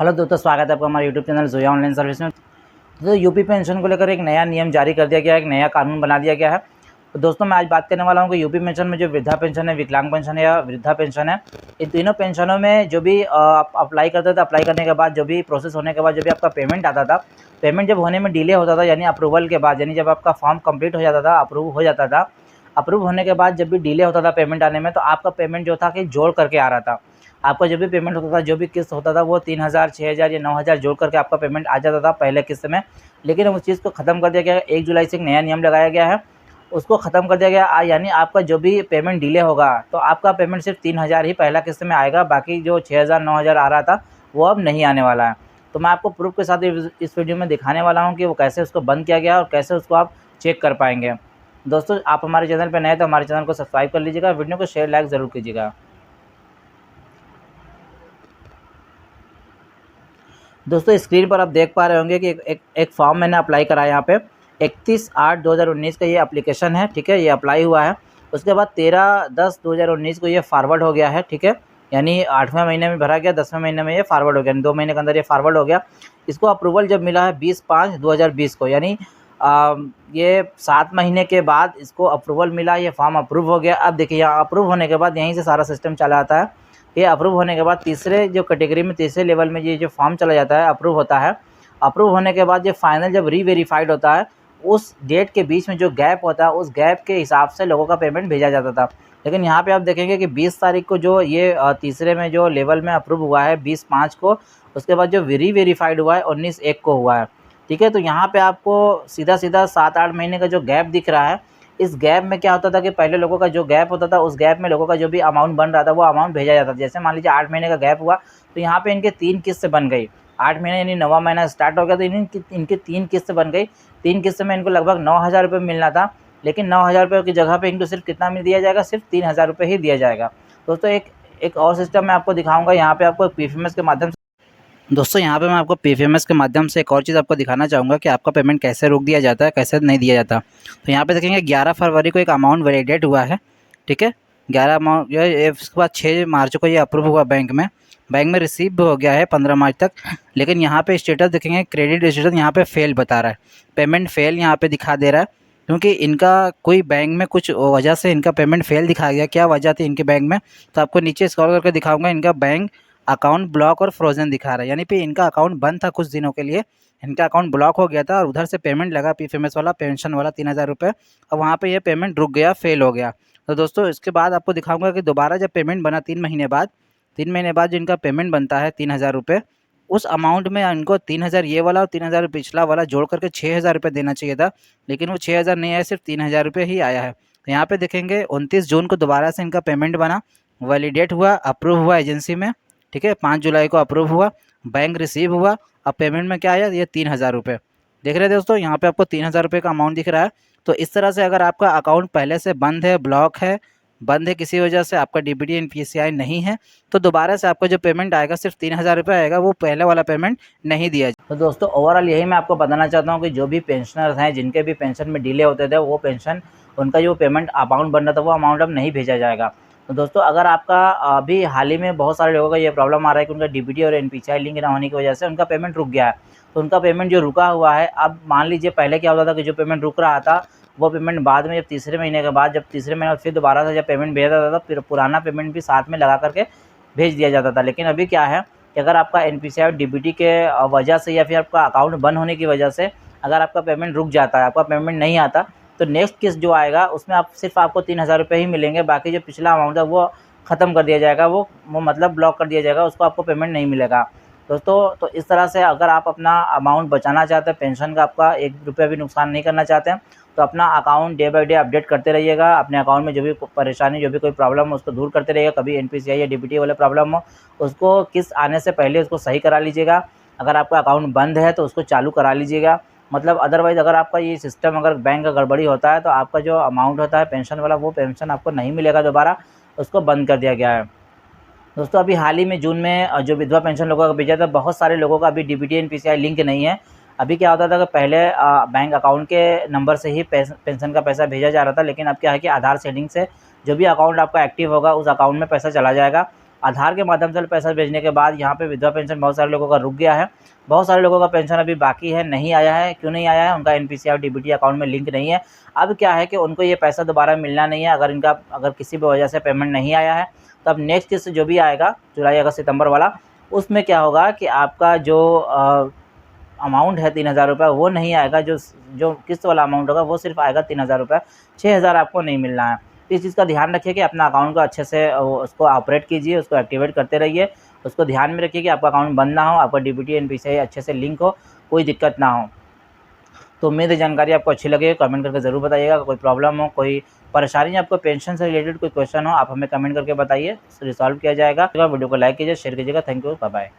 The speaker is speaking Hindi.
हेलो दोस्तों, स्वागत है आपका हमारे YouTube channel Zoya online service में। तो यूपी पेंशन को लेकर एक नया नियम जारी कर दिया गया है, एक नया कानून बना दिया गया है। तो दोस्तों मैं आज बात करने वाला हूं कि यूपी पेंशन में जो वृद्धा पेंशन है, विकलांग पेंशन है या वृद्धा पेंशन है, इन तीनों पेंशनों में जो भी आप अप्लाई करते थे, अप्लाई करने के बाद जो भी प्रोसेस होने के बाद जो भी आपका पेमेंट आता था, पेमेंट जब होने में डिले होता था यानी अप्रूवल के बाद, यानी जब आपका फॉर्म कंप्लीट हो जाता था, अप्रूव हो जाता था, अप्रूव होने के बाद जब भी डिले होता था पेमेंट आने में, तो आपका पेमेंट जो था कि जोड़ करके आ रहा था। आपका जो भी पेमेंट होता था, जो भी किस्त होता था, वो 3000, 6000 या 9000 जोड़ करके आपका पेमेंट आ जाता था पहले किस्त में। लेकिन उस चीज़ को ख़त्म कर दिया गया है। 1 जुलाई से एक नया नियम लगाया गया है, उसको ख़त्म कर दिया गया। यानी आपका जो भी पेमेंट डिले होगा तो आपका पेमेंट सिर्फ 3000 ही पहला किस्त में आएगा, बाकी जो 6000, 9000 आ रहा था वो अब नहीं आने वाला है। तो मैं आपको प्रूफ के साथ इस वीडियो में दिखाने वाला हूँ कि वो कैसे उसको बंद किया गया और कैसे उसको आप चेक कर पाएंगे। दोस्तों आप हमारे चैनल पर नए तो हमारे चैनल को सब्सक्राइब कर लीजिएगा, वीडियो को शेयर लाइक ज़रूर कीजिएगा। दोस्तों स्क्रीन पर आप देख पा रहे होंगे कि एक फॉर्म मैंने अप्लाई करा है। यहाँ पे 31/8/2019 का ये एप्लीकेशन है, ठीक है, ये अप्लाई हुआ है। उसके बाद 13/10/2019 को ये फॉरवर्ड हो गया है, ठीक है, यानी 8वें महीने में भरा गया, 10वें महीने में ये फॉरवर्ड हो गया, 2 महीने के अंदर ये फॉरवर्ड हो गया। इसको अप्रूवल जब मिला है 20/5/2020 को, यानी ये 7 महीने के बाद इसको अप्रूवल मिला, ये फॉर्म अप्रूव हो गया। अब देखिए यहाँ अप्रूव होने के बाद यहीं से सारा सिस्टम चला आता है। ये अप्रूव होने के बाद तीसरे जो कैटेगरी में, तीसरे लेवल में ये जो फॉर्म चला जाता है, अप्रूव होता है। अप्रूव होने के बाद ये फाइनल जब रीवेरीफाइड होता है, उस डेट के बीच में जो गैप होता है, उस गैप के हिसाब से लोगों का पेमेंट भेजा जाता था। लेकिन यहाँ पे आप देखेंगे कि 20 तारीख को जो ये तीसरे में जो लेवल में अप्रूव हुआ है 20/5 को, उसके बाद जो रीवेरीफाइड हुआ है 19/1 को हुआ है, ठीक है। तो यहाँ पे आपको सीधा 7-8 महीने का जो गैप दिख रहा है, इस गैप में क्या होता था कि पहले लोगों का जो गैप होता था, उस गैप में लोगों का जो भी अमाउंट बन रहा था वो अमाउंट भेजा जाता था। जैसे मान लीजिए 8 महीने का गैप हुआ तो यहाँ पे इनके 3 किस्त बन गई। 8 महीने यानी 9वां महीना स्टार्ट हो गया तो इनकी 3 किस्त बन गई। 3 किस्त में इनको लगभग 9000 रुपये मिलना था, लेकिन 9000 रुपये की जगह पे इनको सिर्फ कितना मिल दिया जाएगा, सिर्फ 3000 रुपये ही दिया जाएगा। दोस्तों एक और सिस्टम मैं आपको दिखाऊंगा। यहाँ पे आपको पीएफएमएस के माध्यम से, दोस्तों यहाँ पे मैं आपको पीएफएमएस के माध्यम से एक और चीज़ आपको दिखाना चाहूँगा कि आपका पेमेंट कैसे रोक दिया जाता है, कैसे नहीं दिया जाता। तो यहाँ पे देखेंगे 11 फरवरी को एक अमाउंट वैलिडेट हुआ है, ठीक है, 11 अमाउंट, उसके बाद 6 मार्च को ये अप्रूव हुआ बैंक में रिसीव भी हो गया है 15 मार्च तक। लेकिन यहाँ पे स्टेटस देखेंगे, क्रेडिट स्टेटस यहाँ पे फेल बता रहा है, पेमेंट फेल यहाँ पे दिखा दे रहा है, क्योंकि इनका कोई बैंक में कुछ वजह से इनका पेमेंट फेल दिखाया गया। क्या वजह थी इनके बैंक में, तो आपको नीचे स्क्रॉल करके दिखाऊंगा। इनका बैंक अकाउंट ब्लॉक और फ्रोजन दिखा रहा है, यानी कि इनका अकाउंट बंद था कुछ दिनों के लिए, इनका अकाउंट ब्लॉक हो गया था और उधर से पेमेंट लगा पीएफएमएस वाला, पेंशन वाला 3000 रुपये, और वहाँ पे ये पेमेंट रुक गया, फेल हो गया। तो दोस्तों इसके बाद आपको दिखाऊंगा कि दोबारा जब पेमेंट बना 3 महीने बाद, 3 महीने बाद जो इनका पेमेंट बनता है 3000 रुपये, उस अमाउंट में इनको 3000 ये वाला और 3000 पिछला वाला जोड़ करके 6000 रुपये देना चाहिए था, लेकिन वो 6000 नहीं आया, सिर्फ 3000 रुपये ही आया है। तो यहाँ पे देखेंगे 29 जून को दोबारा से इनका पेमेंट बना, वैलिडेट हुआ, अप्रूव हुआ एजेंसी में, ठीक है, 5 जुलाई को अप्रूव हुआ, बैंक रिसीव हुआ। अब पेमेंट में क्या आया, ये 3000 रुपये देख रहे हैं दोस्तों, यहाँ पे आपको 3000 रुपये का अमाउंट दिख रहा है। तो इस तरह से अगर आपका अकाउंट पहले से बंद है, ब्लॉक है, बंद है किसी वजह से, आपका डीबीटी एनपीसीआई नहीं है, तो दोबारा से आपका जो पेमेंट आएगा सिर्फ 3000 रुपये आएगा, वो पहले वाला पेमेंट नहीं दिया जाए। तो दोस्तों ओवरऑल यही मैं आपको बताना चाहता हूँ कि जो भी पेंशनर्स हैं, जिनके भी पेंशन में डिले होते थे, वो पेंशन, उनका जो पेमेंट अमाउंट बन रहा था वो अमाउंट अब नहीं भेजा जाएगा। तो दोस्तों अगर आपका अभी हाल ही में बहुत सारे लोगों का ये प्रॉब्लम आ रहा है कि उनका डीबीटी और एनपीसीआई लिंक ना होने की वजह से उनका पेमेंट रुक गया है, तो उनका पेमेंट जो रुका हुआ है, अब मान लीजिए पहले क्या होता था कि जो पेमेंट रुक रहा था वो पेमेंट बाद में, जब तीसरे महीने के बाद, जब तीसरे महीने फिर दोबारा से जब पेमेंट भेजा जाता था, फिर पुराना पेमेंट भी साथ में लगा करके भेज दिया जाता था। लेकिन अभी क्या है कि अगर आपका एनपीसीआई और डीबीटी के वजह से या फिर आपका अकाउंट बंद होने की वजह से अगर आपका पेमेंट रुक जाता है, आपका पेमेंट नहीं आता, तो नेक्स्ट किस्त जो आएगा उसमें आप सिर्फ आपको 3000 रुपये ही मिलेंगे, बाकी जो पिछला अमाउंट है वो ख़त्म कर दिया जाएगा, वो मतलब ब्लॉक कर दिया जाएगा, उसको आपको पेमेंट नहीं मिलेगा दोस्तों। तो इस तरह से अगर आप अपना अमाउंट बचाना चाहते हैं, पेंशन का आपका 1 रुपया भी नुकसान नहीं करना चाहते हैं, तो अपना account day by day update करते रहिएगा। अपने अकाउंट में जो भी परेशानी, जो भी कोई प्रॉब्लम हो उसको दूर करते रहिएगा। कभी एनपीसीआई या डीबीटी वाले प्रॉब्लम हो, उसको किस्त आने से पहले उसको सही करा लीजिएगा। अगर आपका अकाउंट बंद है तो उसको चालू करा लीजिएगा। मतलब अदरवाइज़ अगर आपका ये सिस्टम, अगर बैंक का गड़बड़ी होता है तो आपका जो अमाउंट होता है पेंशन वाला, वो पेंशन आपको नहीं मिलेगा दोबारा, उसको बंद कर दिया गया है। दोस्तों अभी हाल ही में जून में जो विधवा पेंशन लोगों का भेजा था, बहुत सारे लोगों का अभी डीबीटी एनपीसीआई लिंक नहीं है। अभी क्या होता था कि पहले बैंक अकाउंट के नंबर से ही पेंशन का पैसा भेजा जा रहा था, लेकिन अब क्या है कि आधार सेटिंग से जो भी अकाउंट आपका एक्टिव होगा उस अकाउंट में पैसा चला जाएगा। आधार के माध्यम से पैसा भेजने के बाद यहाँ पे विधवा पेंशन बहुत सारे लोगों का रुक गया है, बहुत सारे लोगों का पेंशन अभी बाकी है, नहीं आया है। क्यों नहीं आया है? उनका एनपीसीआई और डीबीटी अकाउंट में लिंक नहीं है। अब क्या है कि उनको ये पैसा दोबारा मिलना नहीं है। अगर किसी भी वजह से पेमेंट नहीं आया है, तो अब नेक्स्ट किस्त जो भी आएगा जुलाई अगस्त सितंबर वाला, उसमें क्या होगा कि आपका जो अमाउंट है 3,000 रुपये वो नहीं आएगा। जो किस्त वाला अमाउंट होगा वो सिर्फ आएगा 3,000 रुपये, 6,000 आपको नहीं मिलना है। तो इस चीज़ का ध्यान रखिए कि अपना अकाउंट को अच्छे से उसको ऑपरेट कीजिए, उसको एक्टिवेट करते रहिए। उसको ध्यान में रखिए कि आपका अकाउंट बंद ना हो, आपका डीबीटी एनपीसीआई अच्छे से लिंक हो, कोई दिक्कत ना हो। तो उम्मीद है जानकारी आपको अच्छी लगे। कमेंट करके ज़रूर बताइएगा। कोई प्रॉब्लम हो, कोई परेशानी, आपको पेंशन से रिलेटेड कोई क्वेश्चन हो, आप हमें कमेंट करके बताइए, रिसॉल्व किया जाएगा। वीडियो को लाइक कीजिए, शेयर कीजिएगा। Thank you, bye bye.